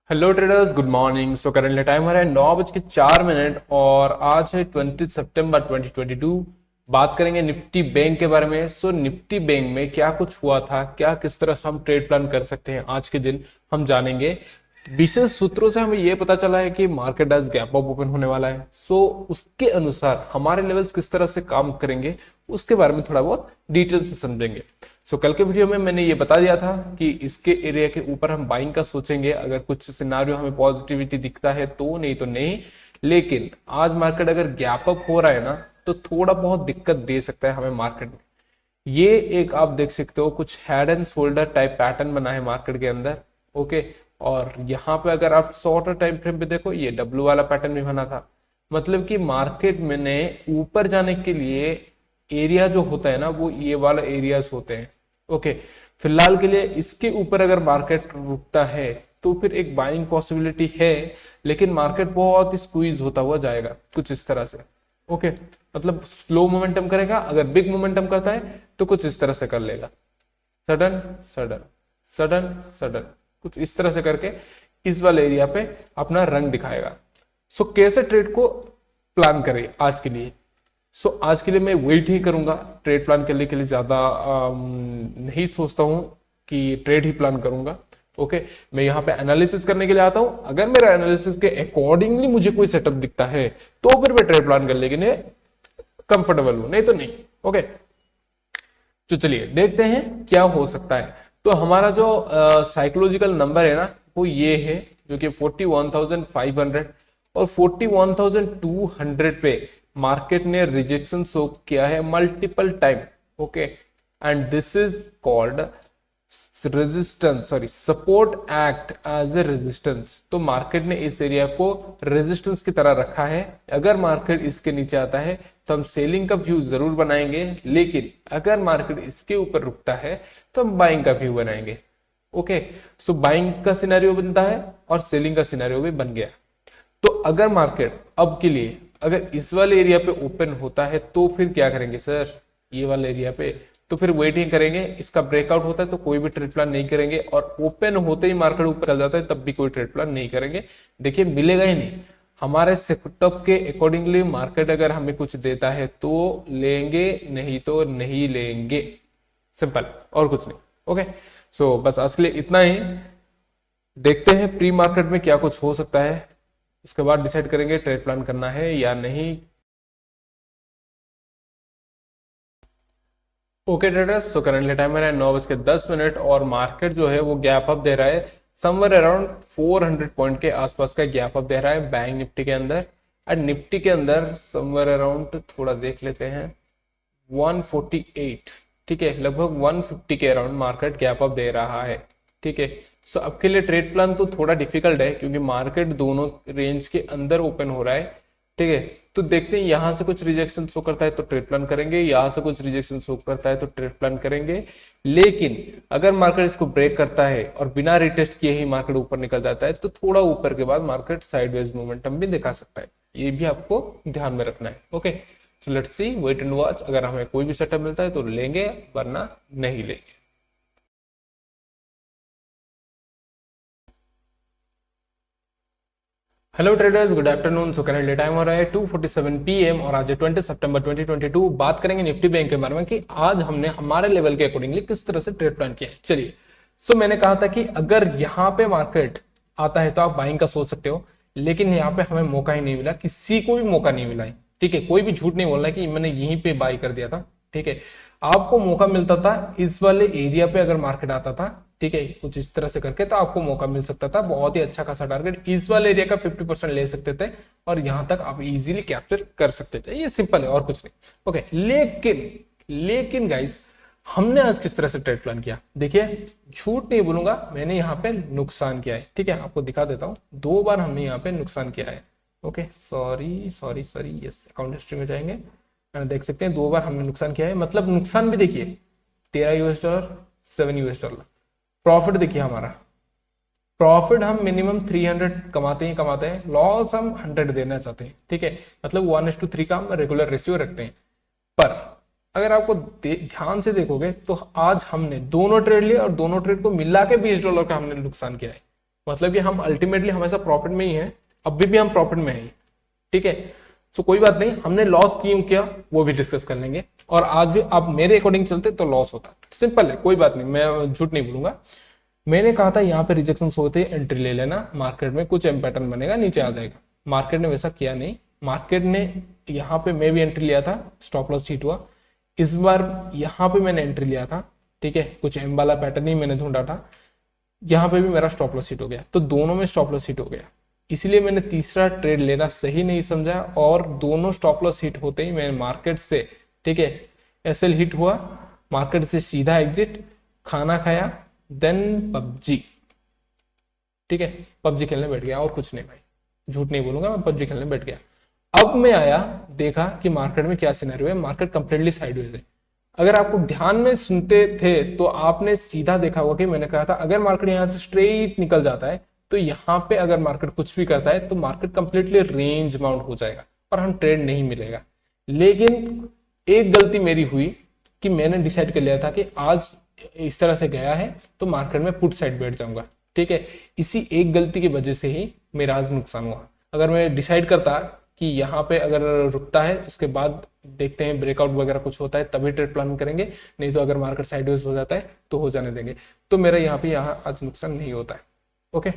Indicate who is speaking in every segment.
Speaker 1: Hello traders, good morning. So currently time हो रहा है 9:04 और आज है 20 सितंबर 2022। बात करेंगे निफ्टी बैंक के बारे में। सो निफ्टी बैंक में क्या कुछ हुआ था, क्या किस तरह से हम ट्रेड प्लान कर सकते हैं आज के दिन हम जानेंगे। विशेष सूत्रों से हमें यह पता चला है कि मार्केट आज गैप अप ओपन होने वाला है। सो उसके अनुसार हमारे लेवल्स किस तरह से काम करेंगे उसके बारे में थोड़ा बहुत डिटेल्स में समझेंगे। सो कल के वीडियो में मैंने ये बता दिया था कि इसके एरिया के ऊपर हम बाइंग का सोचेंगे, अगर कुछ सिनारियो हमें पॉजिटिविटी दिखता है तो, नहीं तो नहीं। लेकिन आज मार्केट अगर गैप अप हो रहा है ना तो थोड़ा बहुत दिक्कत दे सकता है हमें मार्केट में। ये एक आप देख सकते हो कुछ head and shoulder type pattern बना है मार्केट के अंदर। ओके, और यहाँ पे अगर आप शॉर्टर टाइम फ्रेम पे देखो, ये डब्ल्यू वाला पैटर्न भी बना था। मतलब कि मार्केट में ने ऊपर जाने के लिए एरिया जो होता है ना वो ये वाला एरियाज होते हैं। ओके, फिलहाल के लिए इसके ऊपर अगर मार्केट रुकता है तो फिर एक बाइंग पॉसिबिलिटी है, लेकिन मार्केट बहुत ही स्क्वीज होता हुआ जाएगा कुछ इस तरह से। ओके, मतलब स्लो मोमेंटम करेगा, अगर बिग मोमेंटम करता है तो कुछ इस तरह से कर लेगा, सडन सडन सडन सडन, कुछ इस तरह से करके इस वाले एरिया पे अपना रंग दिखाएगा। सो कैसे ट्रेड को प्लान करें आज के लिए। आज के लिए मैं वेट ही करूंगा, ट्रेड प्लान करने के लिए ज्यादा नहीं सोचता हूं कि ट्रेड ही प्लान करूंगा। ओके, मैं यहाँ पे एनालिसिस करने के लिए आता हूं। अगर मेरा एनालिसिस के अकॉर्डिंगली मुझे कोई सेटअप दिखता है तो फिर मैं ट्रेड प्लान कर लेकिन कंफर्टेबल हूं, नहीं तो नहीं। ओके, तो चलिए देखते हैं क्या हो सकता है। तो हमारा जो साइकोलॉजिकल नंबर है ना वो ये है, जो कि 41,500 और 41,200 पे मार्केट ने रिजेक्शन शो किया है multiple time. Okay, and this is called resistance, sorry support act as a resistance. तो मार्केट ने इस एरिया को रेजिस्टेंस की तरह रखा है। अगर मार्केट इसके नीचे आता है तो हम सेलिंग का व्यू जरूर बनाएंगे, लेकिन अगर मार्केट इसके ऊपर रुकता है तो हम बाइंग का व्यू बनाएंगे। ओके, सो बाइंग का सिनेरियो बनता है और सेलिंग का सिनेरियो भी बन गया। तो अगर मार्केट अब के लिए अगर इस वाले एरिया पे ओपन होता है तो फिर क्या करेंगे सर, ये वाले एरिया पे तो फिर वेटिंग करेंगे। इसका ब्रेकआउट होता है तो कोई भी ट्रेड प्लान नहीं करेंगे, और ओपन होते ही मार्केट ऊपर चल जाता है तब भी कोई ट्रेड प्लान नहीं करेंगे। देखिए मिलेगा ही नहीं। हमारे सेटअप के अकॉर्डिंगली मार्केट अगर हमें कुछ देता है तो लेंगे, नहीं तो नहीं लेंगे, सिंपल, और कुछ नहीं। ओके, सो बस आज के लिए इतना ही। देखते हैं प्री मार्केट में क्या कुछ हो सकता है, उसके बाद डिसाइड करेंगे ट्रेड प्लान करना है या नहीं। Okay traders, so currently time है 9:10 और मार्केट जो है वो गैप अप दे रहा है समवेयर अराउंड 400 पॉइंट के आसपास का गैप अप दे रहा है बैंक निफ्टी के अंदर। एंड निफ्टी के अंदर समवेयर अराउंड थोड़ा देख लेते हैं 148, ठीक है, लगभग 150 के अराउंड मार्केट गैप अप दे रहा है। ठीक है, सो अब के लिए ट्रेड प्लान तो थोड़ा डिफिकल्ट है क्योंकि मार्केट दोनों रेंज के अंदर ओपन हो रहा है। ठीक है, तो देखते हैं यहां से कुछ रिजेक्शन शो करता है तो ट्रेड प्लान करेंगे, यहां से कुछ रिजेक्शन शो करता है तो ट्रेड प्लान करेंगे। लेकिन अगर मार्केट इसको ब्रेक करता है और बिना रिटेस्ट किए ही मार्केट ऊपर निकल जाता है तो थोड़ा ऊपर के बाद मार्केट साइडवेज मोमेंटम भी दिखा सकता है, ये भी आपको ध्यान में रखना है। Okay, so let's see, wait and watch. अगर हमें कोई भी सेटअप मिलता है तो लेंगे, वरना नहीं लेंगे। Hello traders, good afternoon. So currently time हो रहा है 2:47 PM और आज 20 सितंबर 2022। बात करेंगे निफ्टी बैंक के बारे में कि आज हमने हमारे लेवल के अकॉर्डिंगली किस तरह से ट्रेड प्लान किया है। चलिए, सो मैंने कहा था कि अगर यहाँ पे मार्केट आता है तो आप बाइंग का सोच सकते हो, लेकिन यहाँ पे हमें मौका ही नहीं मिला, किसी को भी मौका नहीं मिला है। ठीक है, कोई भी झूठ नहीं बोल रहा है कि मैंने यहीं पे बाई कर दिया था। ठीक है, आपको मौका मिलता था इस वाले एरिया पे अगर मार्केट आता था, ठीक है, कुछ इस तरह से करके, तो आपको मौका मिल सकता था। बहुत ही अच्छा खासा टारगेट इस वाले एरिया का 50% ले सकते थे और यहां तक आप इजीली कैप्चर कर सकते थे। ये सिंपल है और कुछ नहीं। ओके, लेकिन गाइस, हमने आज किस तरह से ट्रेड प्लान किया, देखिए झूठ नहीं बोलूंगा, मैंने यहाँ पे नुकसान किया है। ठीक है, आपको दिखा देता हूँ, 2 बार हमने यहाँ पे नुकसान किया है। Okay, sorry, yes, account history में जाएंगे, देख सकते हैं 2 बार हमने नुकसान किया है। मतलब नुकसान भी देखिए $13, $7। प्रॉफिट देखिए हमारा, प्रॉफिट हम मिनिमम 300 कमाते हैं, लॉस हम 100 देना चाहते हैं। ठीक है, मतलब 1:3 का हम रेगुलर रेशियो रखते हैं। पर अगर आपको ध्यान से देखोगे तो आज हमने दोनों ट्रेड लिए और दोनों ट्रेड को मिला के $20 का हमने नुकसान किया है। मतलब कि हम अल्टीमेटली हमेशा प्रॉफिट में ही हैं, अभी भी हम प्रॉफिट में हैं, ठीक है। सो कोई बात नहीं, हमने लॉस क्यों किया वो भी डिस्कस कर लेंगे, और आज भी आप मेरे अकॉर्डिंग चलते तो लॉस होता, सिंपल है, कोई बात नहीं, मैं झूठ नहीं बोलूंगा। मैंने कहा था यहाँ पे रिजेक्शन होते एंट्री ले लेना, मार्केट में कुछ एम पैटर्न बनेगा, नीचे आ जाएगा। मार्केट ने वैसा किया नहीं, मार्केट ने यहाँ पे मैं भी एंट्री लिया था, स्टॉप लॉस हिट हुआ। इस बार यहाँ पे मैंने एंट्री लिया था, ठीक है, कुछ एम वाला पैटर्न ही मैंने ढूंढा था, यहाँ पे भी मेरा स्टॉप लॉस हिट हो गया, तो दोनों में स्टॉप लॉस हिट हो गया। इसलिए मैंने तीसरा ट्रेड लेना सही नहीं समझा, और दोनों स्टॉप लॉस हिट होते ही मैंने मार्केट से, ठीक है, एसएल हिट हुआ, मार्केट से सीधा एग्जिट, खाना खाया, देन पबजी, ठीक है, पबजी खेलने बैठ गया, और कुछ नहीं भाई, झूठ नहीं बोलूंगा, मैं पबजी खेलने बैठ गया। अब मैं आया, देखा कि मार्केट में क्या सिनेरियो है, मार्केट कंप्लीटली साइडवेज है। अगर आपको ध्यान में सुनते थे तो आपने सीधा देखा होगा कि मैंने कहा था अगर मार्केट यहां से स्ट्रेट निकल जाता है तो यहाँ पे अगर मार्केट कुछ भी करता है तो मार्केट कंप्लीटली रेंज बाउंड हो जाएगा और हम ट्रेड नहीं मिलेगा। लेकिन एक गलती मेरी हुई कि मैंने डिसाइड कर लिया था कि आज इस तरह से गया है तो मार्केट में पुट साइड बैठ जाऊंगा, ठीक है। इसी एक गलती की वजह से ही मेरा आज नुकसान हुआ। अगर मैं डिसाइड करता कि यहाँ पे अगर रुकता है उसके बाद देखते हैं ब्रेकआउट वगैरह कुछ होता है तभी ट्रेड प्लान करेंगे, नहीं तो अगर मार्केट साइडवेज हो जाता है तो हो जाने देंगे, तो मेरा यहाँ आज नुकसान नहीं होता है। Okay,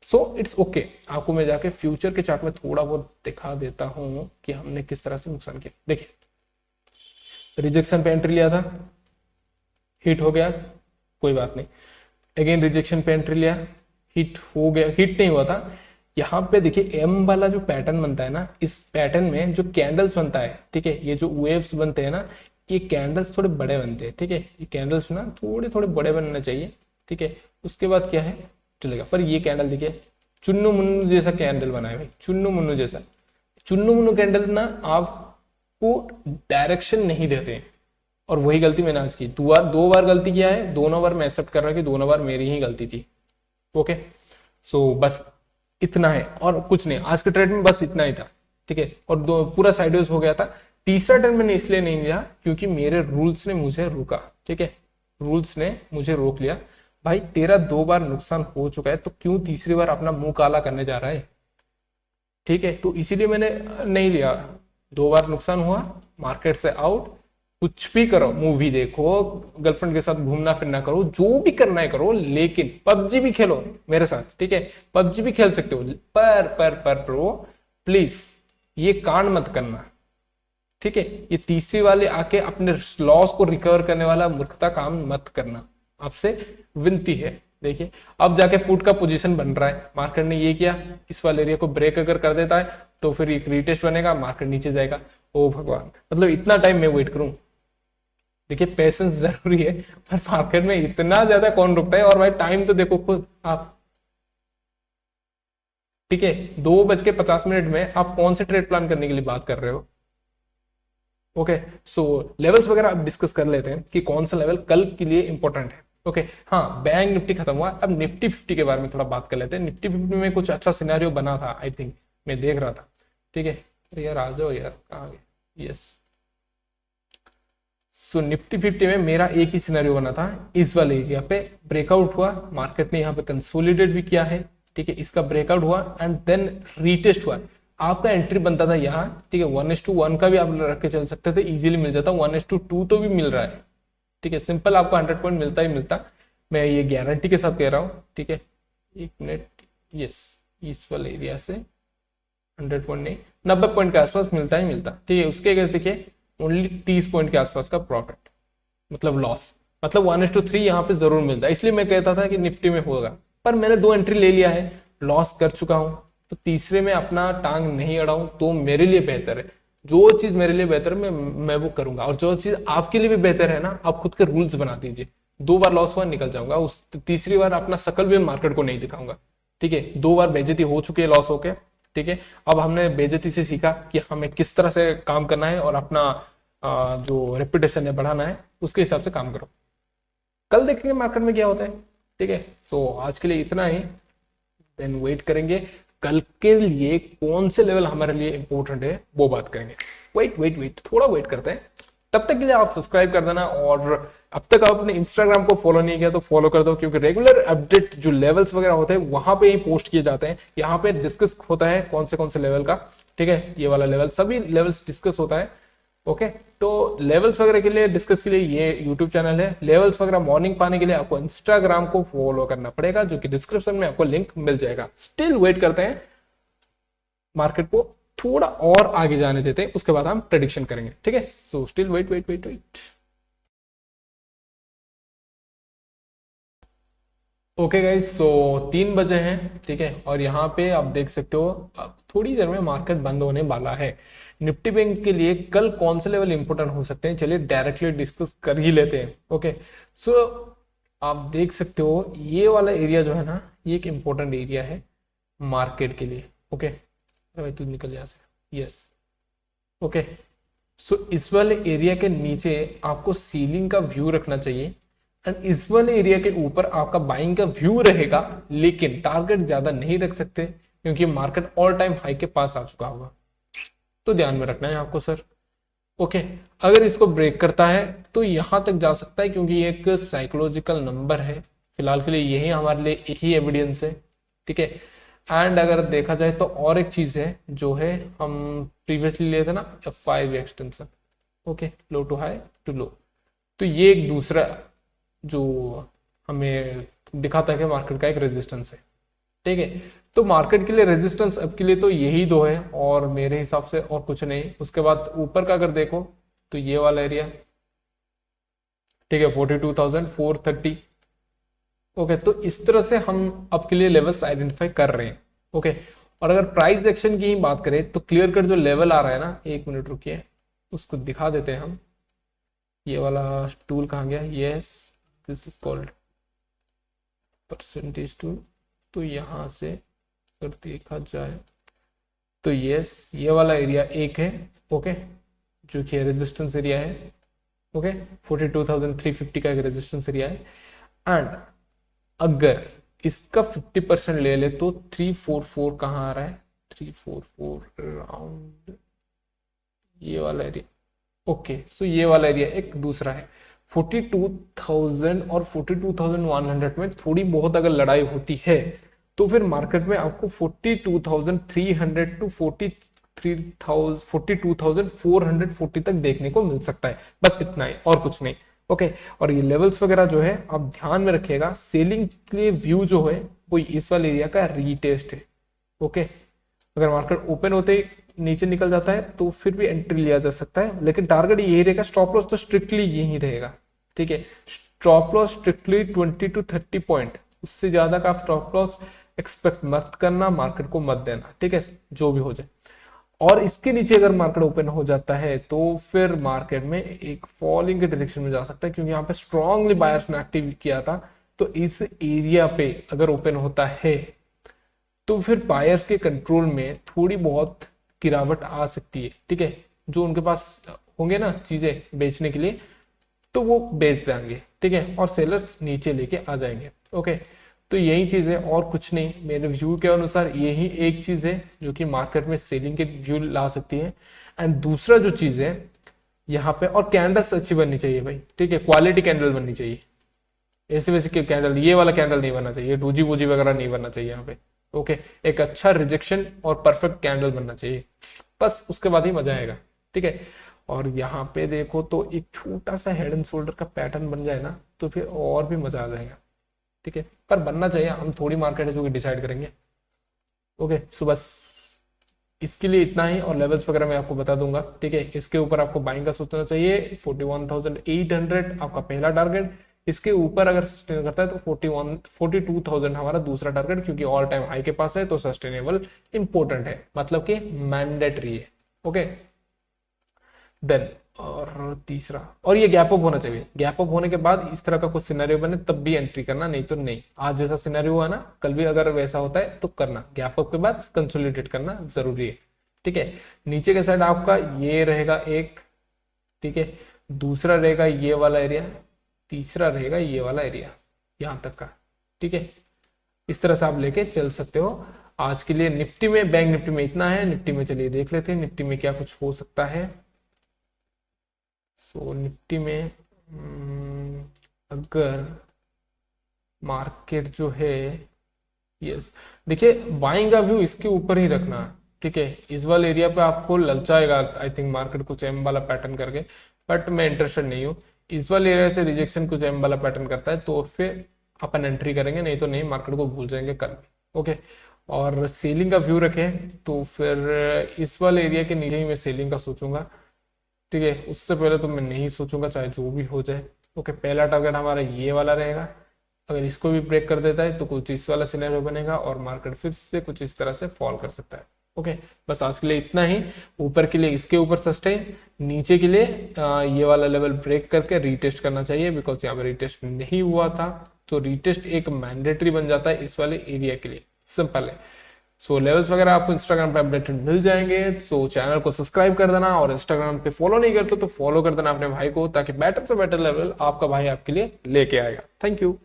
Speaker 1: so it's okay. आपको मैं जाके फ्यूचर के चार्ट में थोड़ा बहुत दिखा देता हूं कि हमने किस तरह से नुकसान किया। देखिए, रिजेक्शन पे एंट्री लिया था, हिट हो गया, कोई बात नहीं। अगेन रिजेक्शन पे एंट्री लिया, हिट हो गया, हिट नहीं हुआ था। यहाँ पे देखिए एम वाला जो पैटर्न बनता है ना, इस पैटर्न में जो कैंडल्स बनता है, ठीक है, ये जो वेव्स बनते हैं ना, ये कैंडल्स थोड़े बड़े बनते हैं, ठीक है, ये कैंडल्स ना थोड़े थोड़े बड़े बनने चाहिए, ठीक है। उसके बाद क्या है चलेगा, पर ये कैंडल देखिए चुन्नू मुन्नू जैसा कैंडल बना है भाई, चुन्नू मुन्नू जैसा। चुन्नू मुन्नू कैंडल ना आपको डायरेक्शन नहीं देते हैं, और वही गलती मैंने आज की। दो बार गलती किया है, दोनों बार मैं एक्सेप्ट कर रहा हूं कि दोनों बार मेरी ही गलती थी। ओके, सो बस इतना है और कुछ नहीं, आज के ट्रेड में बस इतना ही था, ठीक है। और पूरा साइडवेज हो गया था। तीसरा ट्रेड मैंने इसलिए नहीं लिया क्योंकि मेरे रूल्स ने मुझे रोका, ठीक है, रूल्स ने मुझे रोक लिया। भाई तेरा 2 बार नुकसान हो चुका है तो क्यों तीसरी बार अपना मुंह काला करने जा रहा है, ठीक है। तो इसीलिए मैंने नहीं लिया। 2 बार नुकसान हुआ, मार्केट से आउट, कुछ भी करो, मूवी देखो, गर्लफ्रेंड के साथ घूमना फिरना करो, जो भी करना है करो, लेकिन पबजी भी खेलो मेरे साथ, ठीक है, पबजी भी खेल सकते हो, पर ब्रो प्लीज ये कांड मत करना, ठीक है। ये तीसरी वाले आके अपने लॉस को रिकवर करने वाला मूर्खता काम मत करना, आपसे विनती है। देखिए अब जाके पुट का पोजीशन बन रहा है, मार्केट ने ये किया, इस वाले एरिया को ब्रेक अगर कर देता है तो फिर एक रीटेस्ट बनेगा, मार्केट नीचे जाएगा। ओ भगवान, मतलब इतना टाइम मैं वेट करूं? देखिए पेशेंस जरूरी है, पर मार्केट में इतना ज्यादा कौन रुकता है। और भाई टाइम तो देखो खुद आप, ठीक है, 2:50 में आप कौन से ट्रेड प्लान करने के लिए बात कर रहे हो? ओके, सो लेवल्स वगैरह अब डिस्कस कर लेते हैं कि कौन सा लेवल कल के लिए इंपॉर्टेंट है। ओके, हाँ, बैंक निफ्टी खत्म हुआ, अब निफ्टी 50 के बारे में थोड़ा बात कर लेते हैं। निफ्टी 50 में कुछ अच्छा सिनेरियो बना था, आई थिंक मैं देख रहा था, ठीक है। अरे यार आ जाओ यार, कहाँ गए? यस, सो निफ्टी 50 में मेरा एक ही सिनेरियो बना था, इस वाले एरिया पे ब्रेकआउट हुआ, मार्केट ने यहाँ पे कंसोलिडेट भी किया है, ठीक है, इसका ब्रेकआउट हुआ एंड देन रीटेस्ट हुआ। आपका एंट्री बनता था यहाँ, ठीक है, 1:1 का भी आप रख के चल सकते थे, इजीली मिल जाता, 1:2 तो भी मिल रहा है, ठीक है, सिंपल आपको 100 पॉइंट मिलता ही मिलता, मैं ये गारंटी के साथ कह रहा हूँ, ठीक है। 1 मिनट, यस, इस वाले एरिया से 100 पॉइंट नहीं, 90 पॉइंट के आसपास मिलता ही मिलता, ठीक है। उसके अगेंस्ट देखिए ओनली 30 पॉइंट के आसपास का प्रॉफिट, मतलब लॉस, मतलब 1:3 यहाँ पे जरूर मिलता है। इसलिए मैं कहता था कि निफ्टी में होगा, पर मैंने 2 एंट्री ले लिया है, लॉस कर चुका हूं, तो तीसरे में अपना टांग नहीं अड़ाऊं तो मेरे लिए बेहतर है। जो चीज मेरे लिए बेहतर है मैं वो करूंगा, और जो चीज आपके लिए भी बेहतर है ना, आप खुद के रूल्स बना दीजिए। 2 बार लॉस हुआ निकल जाऊंगा, उस तीसरी बार अपना शकल भी मार्केट को नहीं दिखाऊंगा, ठीक है। 2 बार बेइज्जती हो चुकी है लॉस होके, ठीक है। अब हमने बेइज्जती से सीखा कि हमें किस तरह से काम करना है और अपना जो रेपुटेशन है बढ़ाना है, उसके हिसाब से काम करो। कल देखेंगे मार्केट में क्या होता है, ठीक है। सो आज के लिए इतना ही, देन वेट करेंगे कल के लिए कौन से लेवल हमारे लिए इंपॉर्टेंट है वो बात करेंगे। वेट थोड़ा वेट करते हैं, तब तक के लिए आप सब्सक्राइब कर देना, और अब तक आप अपने इंस्टाग्राम को फॉलो नहीं किया तो फॉलो कर दो, क्योंकि रेगुलर अपडेट जो लेवल्स वगैरह होते हैं वहां पे ही पोस्ट किए जाते हैं। यहाँ पे डिस्कस होता है कौन से लेवल का, ठीक है, ये वाला लेवल, सभी लेवल्स डिस्कस होता है। ओके, तो लेवल्स वगैरह के लिए, डिस्कस के लिए ये यूट्यूब चैनल है। लेवल्स वगैरह मॉर्निंग पाने के लिए आपको इंस्टाग्राम को फॉलो करना पड़ेगा, जो कि डिस्क्रिप्शन में आपको लिंक मिल जाएगा। स्टिल वेट करते हैं, मार्केट को थोड़ा और आगे जाने देते हैं, उसके बाद हम प्रेडिक्शन करेंगे, ठीक है। So still wait wait wait wait. Okay guys, so 3 बजे हैं, ठीक है, और यहाँ पे आप देख सकते हो अब थोड़ी देर में मार्केट बंद होने वाला है। निफ्टी बैंक के लिए कल कौन से लेवल इंपोर्टेंट हो सकते हैं, चलिए डायरेक्टली डिस्कस कर ही लेते हैं। ओके, सो आप देख सकते हो ये वाला एरिया जो है ना, ये एक इंपॉर्टेंट एरिया है मार्केट के लिए। ओके, भाई तू निकल यहाँ से, यस। ओके, सो इस वाले एरिया के नीचे आपको सीलिंग का व्यू रखना चाहिए, एंड इस वाले एरिया के ऊपर आपका बाइंग का व्यू रहेगा, लेकिन टारगेट ज्यादा नहीं रख सकते क्योंकि मार्केट ऑल टाइम हाई के पास आ चुका होगा, तो ध्यान में रखना है आपको सर। ओके, अगर इसको ब्रेक करता है तो यहां तक जा सकता है, क्योंकि ये एक साइकोलॉजिकल नंबर है, फिलहाल के लिए यही हमारे लिए एक ही एविडेंस है, ठीक है। एंड अगर देखा जाए तो और एक चीज है जो है, हम प्रीवियसली लिए थे ना F5 extension, okay, low to high to low, तो ये एक दूसरा जो हमें दिखाता है कि मार्केट का एक रेजिस्टेंस है, ठीक है। तो मार्केट के लिए रेजिस्टेंस अब के लिए तो यही दो है, और मेरे हिसाब से और कुछ नहीं। उसके बाद ऊपर का अगर देखो तो ये वाला एरिया, ठीक है, 42,430। ओके, तो इस तरह से हम अब के लिए लेवल्स आइडेंटिफाई कर रहे हैं। ओके, और अगर प्राइस एक्शन की ही बात करें तो क्लियर कट जो लेवल आ रहा है ना, एक मिनट रुकिए, उसको दिखा देते हैं हम। ये वाला टूल कहाँ गया, yes, this is called percentage tool. तो यहां से अगर देखा जाए तो यस, ये वाला एरिया एक है, ओके, जो कि रेजिस्टेंस एरिया है। ओके, 42,350 का एक रेजिस्टेंस एरिया है। एंड अगर इसका 50% ले ले तो 344 कहाँ आ रहा है, 344 अराउंड ये वाला एरिया। ओके, सो ये वाला एरिया एक दूसरा है। 42,000 और 42,100 में थोड़ी बहुत अगर लड़ाई होती है तो फिर मार्केट में आपको 42,300 टू 42,440 तक देखने को मिल सकता है, बस इतना ही और कुछ नहीं। ओके, और ये लेवल्स वगैरह जो है आप ध्यान में रखिएगा, सेलिंग के लिए व्यू जो है वो इस वाले एरिया का रीटेस्ट है। ओके, अगर मार्केट ओपन होते ही नीचे निकल जाता है तो फिर भी एंट्री लिया जा सकता है, लेकिन टारगेट यही रहेगा। स्टॉप लॉस तो स्ट्रिक्टली यही रहेगा, ठीक है। Stop loss strictly 20 to 30 point, उससे ज्यादा का आप स्टॉप लॉस एक्सपेक्ट मत करना, मार्केट को मत देना, ठीक है, जो भी हो जाए। और इसके नीचे अगर मार्केट ओपन हो जाता है तो फिर मार्केट में एक फॉलिंग के डायरेक्शन में जा सकता है, क्योंकि यहाँ पे स्ट्रांगली बायर्स ने एक्टिव किया था। तो इस एरिया पे अगर ओपन होता है तो फिर बायर्स के कंट्रोल में थोड़ी बहुत गिरावट आ सकती है, ठीक है। जो उनके पास होंगे ना चीजें बेचने के लिए तो वो बेच देंगे, ठीक है, और सेलर्स नीचे लेके आ जाएंगे। ओके, तो यही चीज है और कुछ नहीं, मेरे व्यू के अनुसार यही एक चीज है जो कि मार्केट में सेलिंग के व्यू ला सकती है। एंड दूसरा जो चीज है यहाँ पे, और कैंडल्स अच्छी बननी चाहिए भाई, ठीक है, क्वालिटी कैंडल बननी चाहिए। ऐसे वैसे की कैंडल, ये वाला कैंडल नहीं बनना चाहिए, डूजी वूजी वगैरह नहीं बनना चाहिए यहाँ पे। ओके, एक अच्छा रिजेक्शन और परफेक्ट कैंडल बनना चाहिए, बस उसके बाद ही मजा आएगा, ठीक है। और यहाँ पे देखो तो एक छोटा सा हेड एंड शोल्डर का पैटर्न बन जाए ना तो फिर और भी मजा आ जाएगा, ठीक है, पर बनना चाहिए। हम थोड़ी मार्केट है जो कि डिसाइड करेंगे। ओके, सो बस इसके लिए इतना ही, और लेवल्स वगैरह मैं आपको बता दूंगा, ठीक है। इसके ऊपर आपको बाइंग का सोचना चाहिए, 41,800 आपका पहला टारगेट। इसके ऊपर अगर सस्टेन करता है तो 42,000 हमारा दूसरा टारगेट, क्योंकि ऑल टाइम हाई के पास है तो सस्टेनेबल इंपॉर्टेंट है, मतलब कि मैंडेटरी है। ओके, देन और तीसरा, और ये गैप अप होना चाहिए। गैप अप होने के बाद इस तरह का कुछ सिनेरियो बने तब भी एंट्री करना, नहीं तो नहीं। आज जैसा सिनेरियो है ना, कल भी अगर वैसा होता है तो करना। गैप अप के बाद कंसोलिडेट करना जरूरी है, ठीक है। नीचे के साइड आपका ये रहेगा एक, ठीक है, दूसरा रहेगा ये वाला एरिया, तीसरा रहेगा ये वाला एरिया, यहां तक का, ठीक है। इस तरह से आप लेके चल सकते हो। आज के लिए निफ्टी में, बैंक निफ्टी में इतना है। निफ्टी में चलिए देख लेते हैं निफ्टी में क्या कुछ हो सकता है। सो निफ्टी में अगर मार्केट जो है, यस, देखिए बाइंग का व्यू इसके ऊपर ही रखना है, ठीक है। इस वाले एरिया पे आपको ललचाएगा आई थिंक मार्केट कुछ एम वाला पैटर्न करके, बट मैं इंटरेस्टेड नहीं हूँ। इस वाले एरिया से रिजेक्शन कुछ एम वाला पैटर्न करता है तो फिर अपन एंट्री करेंगे, नहीं तो नहीं, मार्केट को भूल जाएंगे कल। ओके, और सेलिंग का व्यू रखें तो फिर इस वाले एरिया के नीचे ही मैं सेलिंग का सोचूंगा, ठीक है। उससे पहले तो मैं नहीं सोचूंगा चाहे जो भी हो जाए। ओके, पहला टारगेट हमारा ये वाला रहेगा, अगर इसको भी ब्रेक कर देता है तो कुछ इस वाला सिनेरियो बनेगा और मार्केट फिर से कुछ इस तरह से फॉल कर सकता है। ओके, बस आज के लिए इतना ही। ऊपर के लिए इसके ऊपर सस्टेन, नीचे के लिए ये वाला लेवल ब्रेक करके रीटेस्ट करना चाहिए, बिकॉज यहाँ पे रीटेस्ट नहीं हुआ था, तो रीटेस्ट एक मैंडेटरी बन जाता है इस वाले एरिया के लिए, सिंपल है। सो लेवल्स वगैरह आपको इंस्टाग्राम पे अपडेटेड मिल जाएंगे, सो चैनल को सब्सक्राइब कर देना, और इंस्टाग्राम पे फॉलो नहीं करते तो फॉलो कर देना अपने भाई को, ताकि बेटर से बेटर लेवल आपका भाई आपके लिए लेके आएगा। Thank you.